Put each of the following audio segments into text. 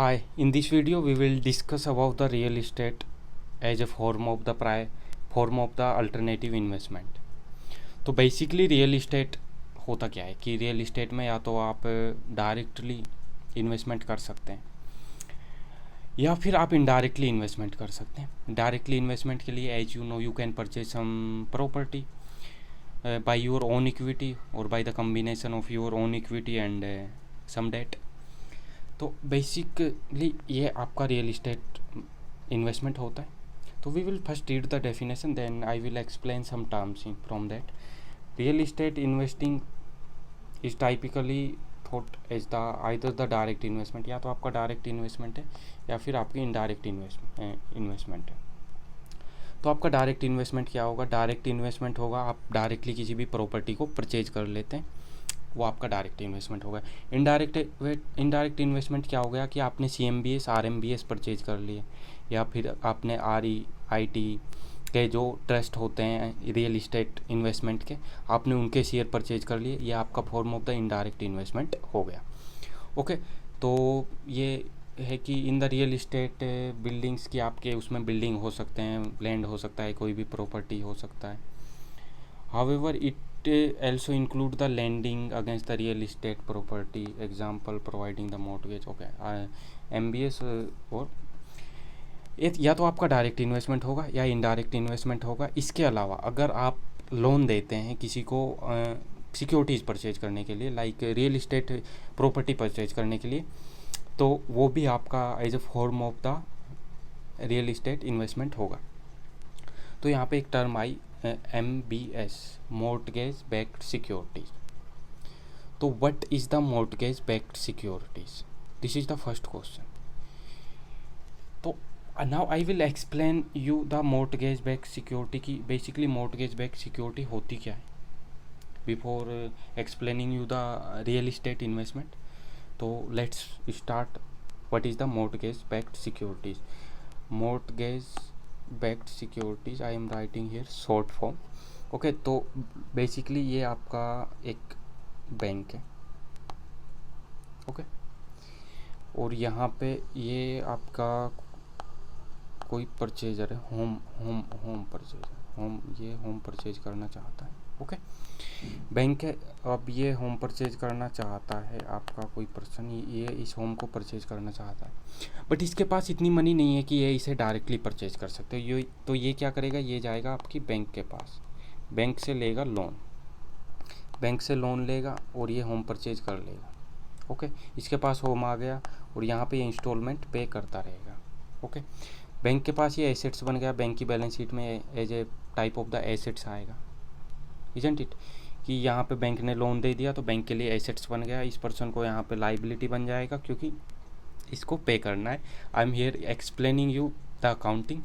Hi, in this video we will discuss about the real estate as a form of the alternative investment. तो basically real estate होता क्या है कि real estate में या तो आप डायरेक्टली इन्वेस्टमेंट कर सकते हैं या फिर आप इनडायरेक्टली इन्वेस्टमेंट कर सकते हैं. डायरेक्टली इन्वेस्टमेंट के लिए as you know you can purchase some property by your own equity और by the combination of your own equity and some debt. तो बेसिकली ये आपका रियल इस्टेट इन्वेस्टमेंट होता है. तो we will first read the definition, then I will explain some terms from that. Real estate investing is typically thought as the either the direct investment, या तो आपका direct investment है या फिर आपकी इनडायरेक्ट इन्वेस्टमेंट है. तो आपका डायरेक्ट इन्वेस्टमेंट क्या होगा? डायरेक्ट इन्वेस्टमेंट होगा आप डायरेक्टली किसी भी प्रॉपर्टी को परचेज कर लेते हैं, वो आपका डायरेक्ट इन्वेस्टमेंट होगा. इनडायरेक्ट इन्वेस्टमेंट क्या हो गया कि आपने CMBS RMBS परचेज कर लिए, या फिर आपने REIT के जो ट्रस्ट होते हैं रियल इस्टेट इन्वेस्टमेंट के, आपने उनके शेयर परचेज कर लिए. ये आपका form of the indirect investment हो गया. ओके, तो ये है कि इन द रियल इस्टेट बिल्डिंग्स की आपके उसमें बिल्डिंग हो सकते हैं, लैंड हो सकता है, कोई भी प्रॉपर्टी हो सकता है. However it also include the lending against the real estate property, example providing the mortgage. okay, MBS और या तो आपका डायरेक्ट इन्वेस्टमेंट होगा या इनडायरेक्ट इन्वेस्टमेंट होगा. इसके अलावा अगर आप लोन देते हैं किसी को सिक्योरिटीज़ परचेज करने के लिए, like real estate property purchase करने के लिए, तो वो भी आपका as a form of the real estate investment होगा. तो यहाँ पे एक टर्म आई MBS, mortgage backed securities. तो what is the mortgage backed securities? This is the first question. तो now I will explain you the mortgage backed security की basically mortgage backed security होती क्या है before explaining you the real estate investment. तो let's start. What is the mortgage backed securities? Mortgage backed securities, I am writing here short form. Okay, तो basically ये आपका एक bank है. Okay, और यहाँ पे ये आपका कोई परचेजर है, होम परचेजर, ये होम परचेज करना चाहता है. ओके, बैंक है, अब ये होम परचेज करना चाहता है, आपका कोई पर्सन ये इस होम को परचेज करना चाहता है, बट इसके पास इतनी मनी नहीं है कि ये इसे डायरेक्टली परचेज कर सकते हो. ये तो ये क्या करेगा, ये जाएगा आपकी बैंक के पास, बैंक से लेगा लोन, बैंक से लोन लेगा और ये होम परचेज कर लेगा. ओके, इसके पास होम आ गया और यहाँ पे इंस्टॉलमेंट पे करता रहेगा. ओके, बैंक के पास ये एसेट्स बन गया, बैंक की बैलेंस शीट में as a type of the assets आएगा, इजंट इट, कि यहाँ पे बैंक ने लोन दे दिया तो बैंक के लिए एसेट्स बन गया. इस पर्सन को यहाँ पे लाइबिलिटी बन जाएगा क्योंकि इसको पे करना है. I am here explaining you the accounting,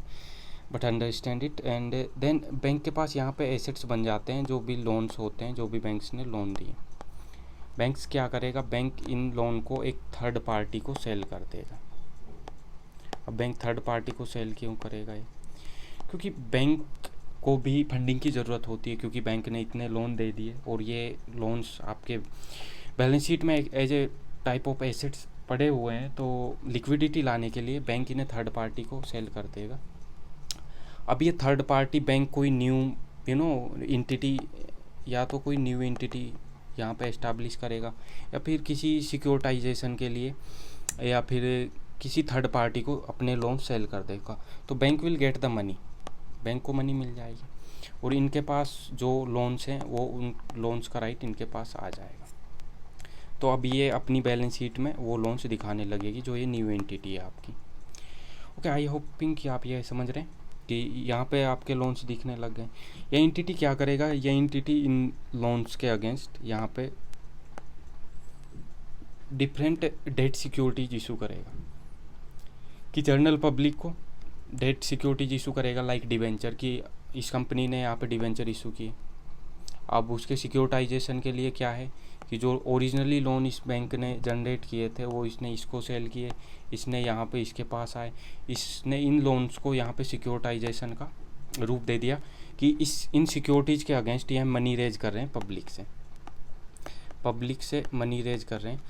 but understand it. And then bank के पास यहाँ पे एसेट्स बन जाते हैं, जो भी लोन्स होते हैं, जो भी बैंक्स ने लोन दिए. बैंक्स क्या करेगा, बैंक इन लोन को एक थर्ड पार्टी को सेल कर देगा. अब बैंक थर्ड पार्टी को सेल क्यों करेगा ये? क्योंकि बैंक को भी फंडिंग की ज़रूरत होती है, क्योंकि बैंक ने इतने लोन दे दिए और ये लोन्स आपके बैलेंस शीट में as a type of assets पड़े हुए हैं. तो लिक्विडिटी लाने के लिए बैंक इन्हें थर्ड पार्टी को सेल कर देगा. अब ये थर्ड पार्टी बैंक कोई न्यू एंटिटी, या तो कोई न्यू एंटिटी यहाँ पे एस्टैब्लिश करेगा, या फिर किसी सिक्योरिटाइजेशन के लिए, या फिर किसी थर्ड पार्टी को अपने लोन सेल कर देगा. तो bank will get the money, bank को मनी मिल जाएगी और इनके पास जो लोन्स हैं वो उन लोन्स का राइट इनके पास आ जाएगा. तो अब ये अपनी बैलेंस शीट में वो लोन्स दिखाने लगेगी जो ये न्यू एंटिटी है आपकी. ओके, आई होपिंग कि आप ये समझ रहे हैं कि यहाँ पे आपके लोन्स दिखने लग गए. ये एंटिटी क्या करेगा, ये एंटिटी इन लोन्स के अगेंस्ट यहाँ पे डिफरेंट डेट सिक्योरिटीज इशू करेगा, कि जनरल पब्लिक को डेट सिक्योरिटीज इशू करेगा, लाइक डिवेंचर, कि इस कंपनी ने यहाँ पे डिवेंचर इशू किए. अब उसके सिक्योरिटाइजेशन के लिए क्या है कि जो ओरिजिनली लोन इस बैंक ने जनरेट किए थे वो इसने इसको सेल किए, इसने यहाँ पे इसके पास आए, इसने इन लोन्स को यहाँ पे सिक्योरिटाइजेशन का रूप दे दिया कि इन सिक्योरिटीज़ के अगेंस्ट ये मनी रेज कर रहे हैं, पब्लिक से मनी रेज कर रहे हैं.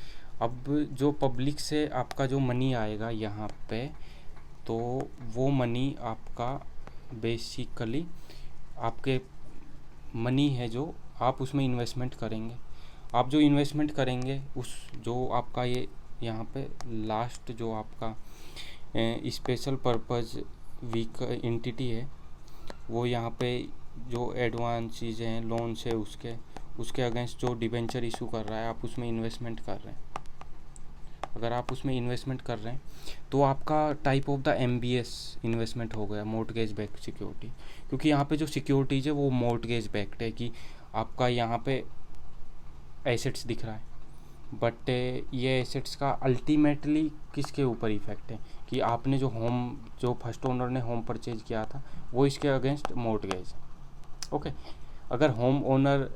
अब जो पब्लिक से आपका जो मनी आएगा यहाँ पे, तो वो मनी आपका बेसिकली आपके मनी है जो आप उसमें इन्वेस्टमेंट करेंगे। आप जो इन्वेस्टमेंट करेंगे उस जो आपका ये यहाँ पे लास्ट जो आपका स्पेशल पर्पज़ वीक एंटिटी है, वो यहाँ पे जो एडवांस चीज़ें हैं, लोन्स है, उसके अगेंस्ट जो डिबेंचर इशू कर रहा है, आप उसमें इन्वेस्टमेंट कर रहे हैं। अगर आप उसमें इन्वेस्टमेंट कर रहे हैं तो आपका type of the MBS investment हो गया, मॉर्टगेज बैक्ड सिक्योरिटी। क्योंकि यहाँ पे जो सिक्योरिटीज़ है वो मॉर्टगेज बैक्ड है, कि आपका यहाँ पे एसेट्स दिख रहा है, बट ये एसेट्स का अल्टीमेटली किसके ऊपर इफेक्ट है, कि आपने जो फर्स्ट ओनर ने होम परचेज किया था वो इसके अगेंस्ट मॉर्टगेज। ओके, अगर होम ओनर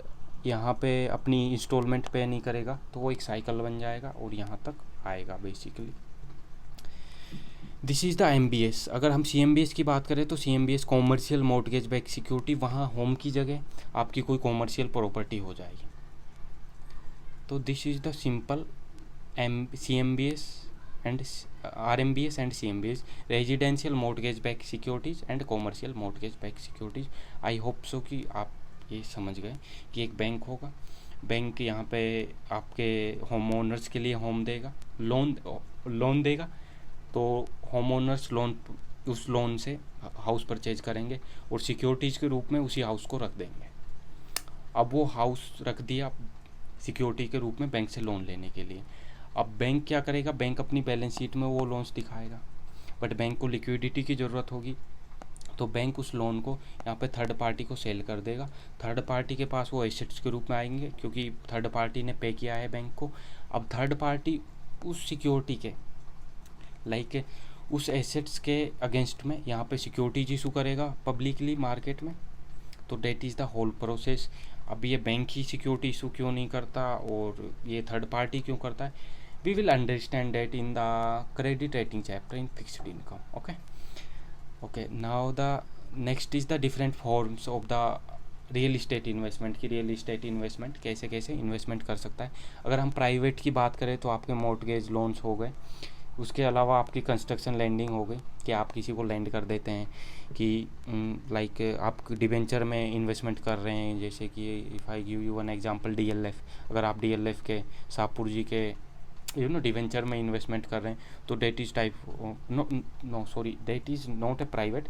यहाँ पे अपनी इंस्टॉलमेंट पे नहीं करेगा तो वो एक साइकिल बन जाएगा और यहाँ तक आएगा basically. This is the MBS। अगर हम CMBS की बात करें तो CMBS commercial mortgage back security, वहाँ होम की जगह आपकी कोई कॉमर्शियल प्रॉपर्टी हो जाएगी। तो this is the simple CMBS and RMBS and CMBS, residential mortgage back securities and commercial mortgage back securities. I hope so कि आप ये समझ गए कि एक बैंक होगा, बैंक यहाँ पे आपके होम ओनर्स के लिए लोन देगा, तो होम ओनर्स उस लोन से हाउस परचेज करेंगे और सिक्योरिटीज़ के रूप में उसी हाउस को रख देंगे। अब वो हाउस रख दिया सिक्योरिटी के रूप में बैंक से लोन लेने के लिए। अब बैंक क्या करेगा, बैंक अपनी बैलेंस शीट में वो लोन्स दिखाएगा, बट बैंक को लिक्विडिटी की ज़रूरत होगी, तो बैंक उस लोन को यहाँ पे थर्ड पार्टी को सेल कर देगा। थर्ड पार्टी के पास वो एसेट्स के रूप में आएंगे, क्योंकि थर्ड पार्टी ने पे किया है बैंक को। अब थर्ड पार्टी उस सिक्योरिटी के उस एसेट्स के अगेंस्ट में यहाँ पे सिक्योरिटीज इशू करेगा पब्लिकली मार्केट में। तो that is the whole process. अब ये बैंक ही सिक्योरिटी इशू क्यों नहीं करता और ये थर्ड पार्टी क्यों करता है, we will understand that in the credit rating chapter in fixed income. Okay, now the next is the different forms of the real estate investment, की रियल इस्टेट इन्वेस्टमेंट कैसे कैसे इन्वेस्टमेंट कर सकता है। अगर हम प्राइवेट की बात करें तो आपके मॉर्टगेज लोन्स हो गए, उसके अलावा आपकी कंस्ट्रक्शन लैंडिंग हो गई, कि आप किसी को लैंड कर देते हैं, कि आप डिबेंचर में इन्वेस्टमेंट कर रहे हैं। जैसे कि if I give you one example DLF, अगर आप DLF के शाहपुर जी के डिवेंचर में इन्वेस्टमेंट कर रहे हैं, तो that is that is not a private,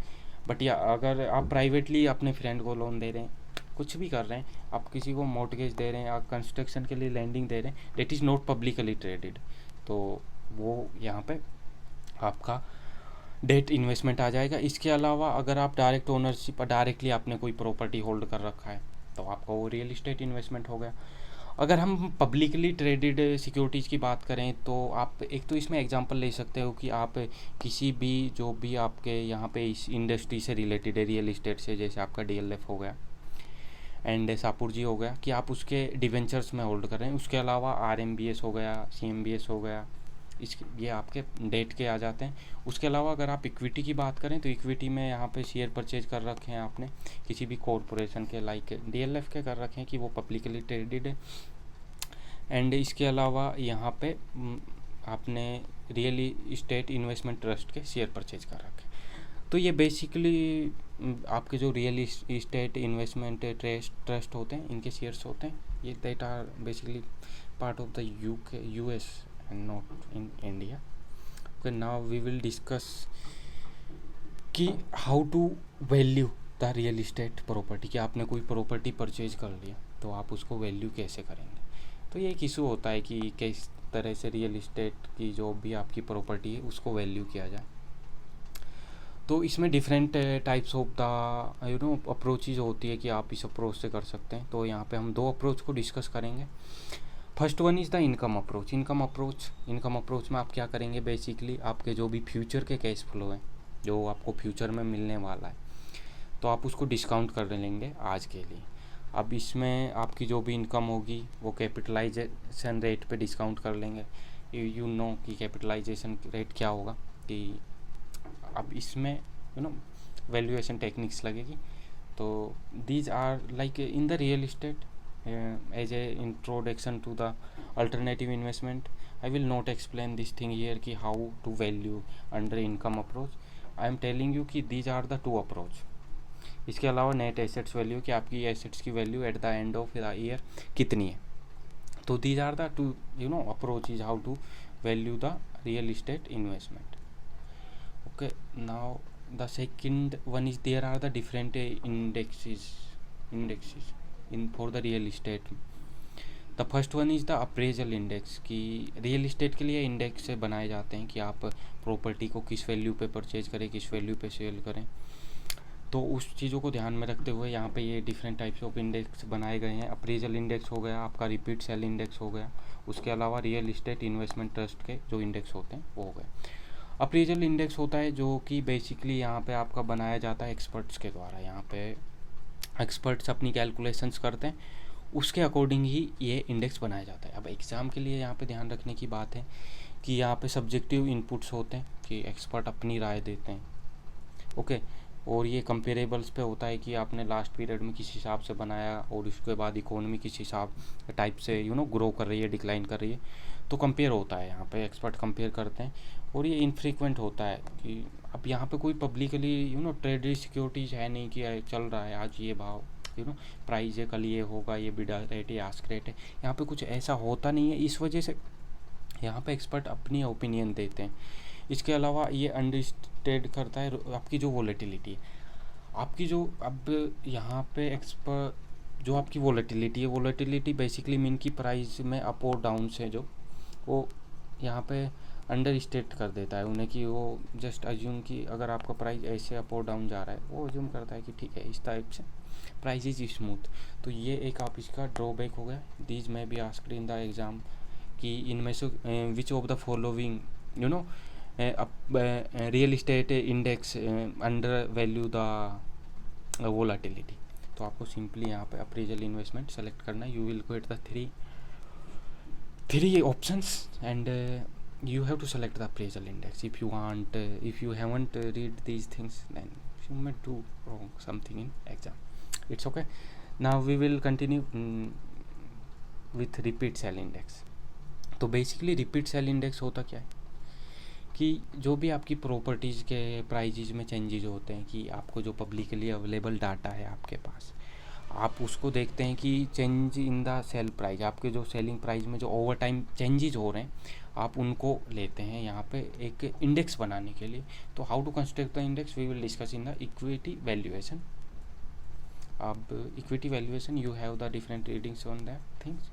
but या अगर आप प्राइवेटली अपने फ्रेंड को लोन दे रहे हैं, कुछ भी कर रहे हैं, आप किसी को मॉर्टगेज दे रहे हैं, आप कंस्ट्रक्शन के लिए लैंडिंग दे रहे हैं, that is not publicly traded, तो वो यहाँ पे आपका डेट इन्वेस्टमेंट आ जाएगा। इसके अलावा अगर आप डायरेक्ट ओनरशिप, डायरेक्टली आपने कोई प्रॉपर्टी होल्ड कर रखा है, तो आपका वो रियल इस्टेट इन्वेस्टमेंट हो गया। अगर हम पब्लिकली ट्रेडेड सिक्योरिटीज़ की बात करें तो आप एक तो इसमें एग्जांपल ले सकते हो कि आप किसी भी जो भी आपके यहाँ पे इस इंडस्ट्री से रिलेटेड है, रियल इस्टेट से, जैसे आपका DLF हो गया एंड शाहपुर जी हो गया, कि आप उसके डिवेंचर्स में होल्ड कर रहे हैं। उसके अलावा RMBS हो गया, CMBS हो गया, ये आपके डेट के आ जाते हैं। उसके अलावा अगर आप इक्विटी की बात करें तो इक्विटी में यहाँ पे शेयर परचेज कर रखे हैं आपने किसी भी कॉरपोरेशन के, DLF के कर रखे हैं कि वो पब्लिकली ट्रेडेड है। एंड इसके अलावा यहाँ पे आपने रियल इस्टेट इन्वेस्टमेंट ट्रस्ट के शेयर परचेज कर रखे हैं। तो ये बेसिकली आपके जो रियल इस्टेट इन्वेस्टमेंट ट्रस्ट होते हैं, इनके शेयर्स होते हैं, ये that are basically part of the US and not in India. Okay, now we will discuss कि how to value the real estate property, कि आपने कोई प्रॉपर्टी परचेज कर लिया तो आप उसको वैल्यू कैसे करेंगे। तो ये एक इशू होता है कि किस तरह से रियल इस्टेट की जो भी आपकी प्रॉपर्टी है उसको वैल्यू किया जाए। तो इसमें different types of the approaches होती है कि आप इस अप्रोच से कर सकते हैं। तो यहाँ पे हम दो अप्रोच को डिस्कस करेंगे। First one is the income approach. Income approach में आप क्या करेंगे, बेसिकली आपके जो भी फ्यूचर के कैश फ्लो हैं, जो आपको फ्यूचर में मिलने वाला है, तो आप उसको डिस्काउंट कर लेंगे आज के लिए। अब इसमें आपकी जो भी इनकम होगी वो कैपिटलाइजेशन रेट पे डिस्काउंट कर लेंगे। यू नो कि कैपिटलाइजेशन रेट क्या होगा, कि अब इसमें वैल्यूएशन टेक्निक्स लगेगी। तो these are like in the real estate as a introduction to the alternative investment, I will not explain this thing here कि how to value under income approach. I am telling you कि these are the two approach. इसके अलावा net assets value कि आपकी assets की value at the end of the year कितनी है. तो these are the two approach is how to value the real estate investment. Okay, now the second one is there are the different indexes in for the real estate. The first one is the appraisal index कि real estate के लिए index बनाए जाते हैं कि आप property को किस वैल्यू पे परचेज करें, किस वैल्यू पे सेल करें. तो उस चीज़ों को ध्यान में रखते हुए यहाँ पे ये डिफरेंट टाइप्स ऑफ इंडेक्स बनाए गए हैं. अप्रेजल इंडेक्स हो गया, आपका रिपीट सेल इंडेक्स हो गया, उसके अलावा रियल इस्टेट इन्वेस्टमेंट ट्रस्ट के जो इंडेक्स होते हैं वो हो गए. अप्रेजल इंडेक्स होता है जो कि बेसिकली यहाँ पे आपका बनाया जाता है एक्सपर्ट्स के द्वारा. यहाँ पे एक्सपर्ट्स अपनी कैलकुलेशंस करते हैं, उसके अकॉर्डिंग ही ये इंडेक्स बनाया जाता है. अब एग्ज़ाम के लिए यहाँ पे ध्यान रखने की बात है कि यहाँ पे सब्जेक्टिव इनपुट्स होते हैं कि एक्सपर्ट अपनी राय देते हैं. ओके, और ये कंपेरेबल्स पे होता है कि आपने लास्ट पीरियड में किस हिसाब से बनाया और उसके बाद इकोनॉमी किस हिसाब टाइप से ग्रो कर रही है, डिक्लाइन कर रही है, तो कंपेयर होता है. यहाँ पे एक्सपर्ट कंपेयर करते हैं और ये इनफ्रीक्वेंट होता है कि अब यहाँ पे कोई पब्लिकली ट्रेडेड सिक्योरिटीज़ है नहीं कि चल रहा है आज ये भाव प्राइस है, कल ये होगा, ये बिड रेट है, आस्क रेट है. यहाँ पे कुछ ऐसा होता नहीं है, इस वजह से यहाँ पे एक्सपर्ट अपनी ओपिनियन देते हैं. इसके अलावा ये अंडरस्टैंड करता है आपकी जो वॉलेटिलिटी है, आपकी जो अब यहाँ पे एक्सपर्ट जो आपकी वॉलेटिलिटी बेसिकली मीन की प्राइस में अप और डाउन से जो वो यहाँ पे अंडरस्टेट कर देता है उन्हें कि वो जस्ट अज्यूम कि अगर आपका प्राइस ऐसे अप और डाउन जा रहा है, वो अज्यूम करता है कि ठीक है इस टाइप से प्राइस इज स्मूथ. तो ये एक आप इसका ड्रॉबैक हो गया. दीज में भी आस्क्ड इन द एग्ज़ाम कि इनमें से विच of the following real estate index under value the volatility. तो आपको सिंपली यहाँ पे अप्रेजल इन्वेस्टमेंट सेलेक्ट करना है. You will get the three options and you have to select the appraisal index. If you haven't read these things, then you might do wrong something in exam. It's okay. Now we will continue with repeat sell index. तो basically repeat cell index होता क्या है कि जो भी आपकी properties के prizes में चेंजेज होते हैं कि आपको जो पब्लिकली अवेलेबल डाटा है आपके पास, आप उसको देखते हैं कि change in the sale price, आपके जो सेलिंग प्राइस में जो ओवर टाइम चेंजेस हो रहे हैं आप उनको लेते हैं यहाँ पे एक इंडेक्स बनाने के लिए. तो how to construct the index we will discuss in the equity valuation. अब equity valuation you have the different readings on that things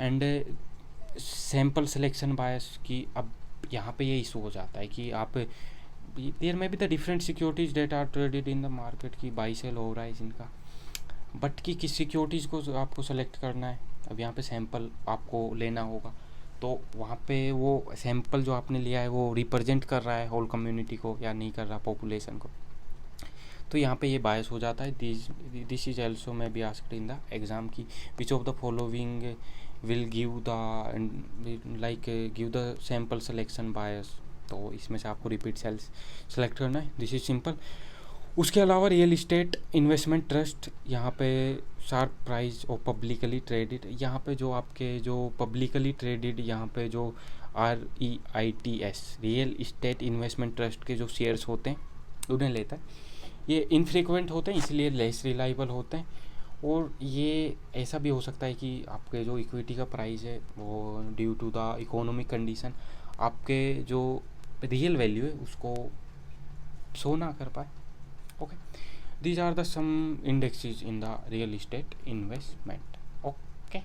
and sample selection bias की. अब यहाँ पे ये इशू हो जाता है कि आप देयर में भी the different securities that are traded in the market की बाई सेल हो रहा है जिनका, बट कि किस सिक्योरिटीज़ को आपको सेलेक्ट करना है. अब यहाँ पे सैंपल आपको लेना होगा, तो वहाँ पे वो सैंपल जो आपने लिया है वो रिप्रेजेंट कर रहा है होल कम्युनिटी को या नहीं कर रहा पॉपुलेशन को. तो यहाँ पे ये बायस हो जाता है. This is also may be asked in the exam की which of the following will give the sample selection bias. तो इसमें से आपको रिपीट सेल्स सेलेक्ट करना है. This is simple. उसके अलावा रियल इस्टेट इन्वेस्टमेंट ट्रस्ट, यहाँ पे शार्प प्राइस और पब्लिकली ट्रेडेड, यहाँ पे जो आपके जो पब्लिकली ट्रेडेड यहाँ पे जो REITs real estate investment trust के जो शेयर्स होते हैं उन्हें लेता है. ये इनफ्रीक्वेंट होते हैं इसलिए लेस रिलायबल होते हैं. और ये ऐसा भी हो सकता है कि आपके जो इक्विटी का प्राइस है वो due to the economic condition आपके जो रियल वैल्यू है उसको शो ना कर पाए. Okay, these are the some indexes in the real estate investment. Okay.